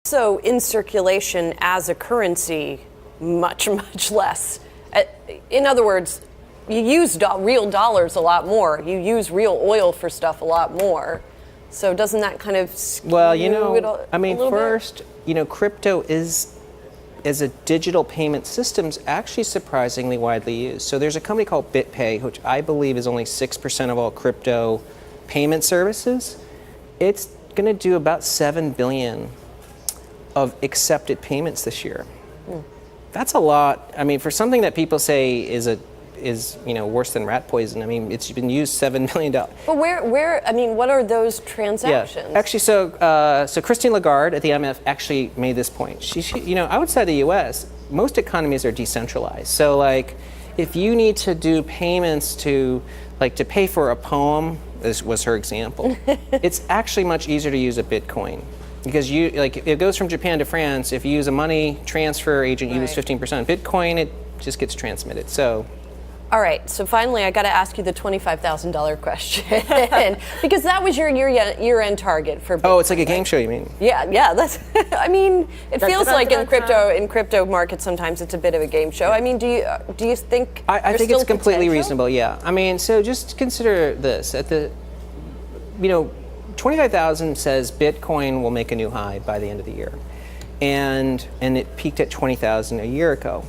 So in circulation as a currency, much, much less. In other words, you use real dollars a lot more. You use real oil for stuff a lot more. So doesn't that kind of skew first, crypto is, as a digital payment system's actually surprisingly widely used. So there's a company called BitPay, which I believe is only 6% of all crypto payment services. It's going to do about 7 billion of accepted payments this year. That's a lot. I mean, for something that people say is worse than rat poison. I mean, it's been used $7 million. But what are those transactions? Yeah, actually, so Christine Lagarde at the IMF actually made this point. She outside the U.S., most economies are decentralized. So, like, if you need to do payments to pay for a poem, this was her example, it's actually much easier to use a Bitcoin. Because it goes from Japan to France. If you use a money transfer agent, you lose 15%. Bitcoin, it just gets transmitted. So. All right, so finally, I got to ask you the $25,000 question because that was your year-end target for Bitcoin. Oh, it's like a game show, you mean? Yeah. That's. I mean, it feels like in crypto markets sometimes it's a bit of a game show. I mean, do you think? I think it's completely reasonable. Yeah. I mean, so just consider this: at the, 25,000 says Bitcoin will make a new high by the end of the year, and it peaked at 20,000 a year ago.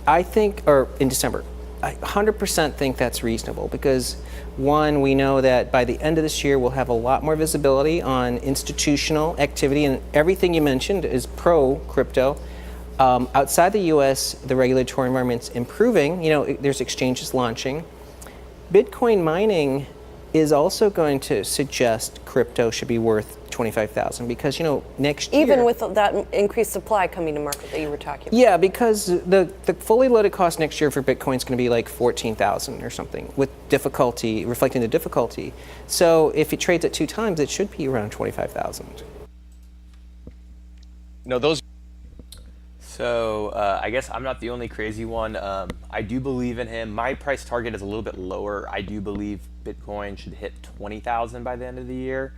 I think, or in December. I 100% think that's reasonable because, one, we know that by the end of this year we'll have a lot more visibility on institutional activity, and everything you mentioned is pro-crypto. Outside the U.S., the regulatory environment's improving. There's exchanges launching. Bitcoin mining is also going to suggest crypto should be worth 25,000 because next year, even with that increased supply coming to market that you were talking about. Yeah, because the fully loaded cost next year for Bitcoin is going to be like 14,000 or something, with difficulty reflecting the difficulty. So if it trades at 2 times, it should be around 25,000. So I guess I'm not the only crazy one. I do believe in him. My price target is a little bit lower. I do believe Bitcoin should hit 20,000 by the end of the year,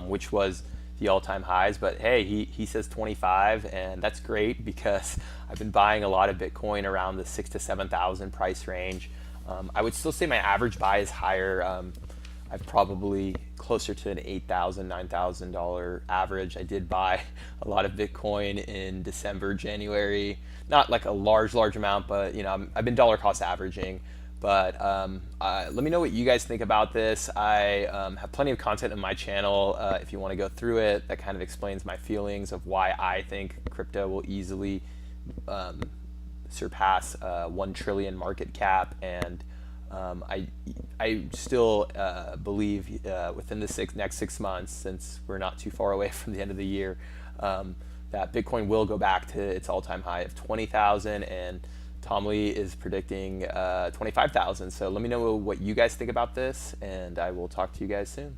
which was the all-time highs. But hey, he says 25, and that's great because I've been buying a lot of Bitcoin around the 6,000 to 7,000 price range. I would still say my average buy is higher. I'm probably closer to an $8,000, $9,000 average. I did buy a lot of Bitcoin in December, January. Not like a large amount, but I've been dollar cost averaging. But let me know what you guys think about this. I have plenty of content on my channel if you want to go through it. That kind of explains my feelings of why I think crypto will easily surpass 1 trillion market cap, and I still believe within the next 6 months, since we're not too far away from the end of the year, that Bitcoin will go back to its all-time high of 20,000, and Tom Lee is predicting 25,000. So let me know what you guys think about this, and I will talk to you guys soon.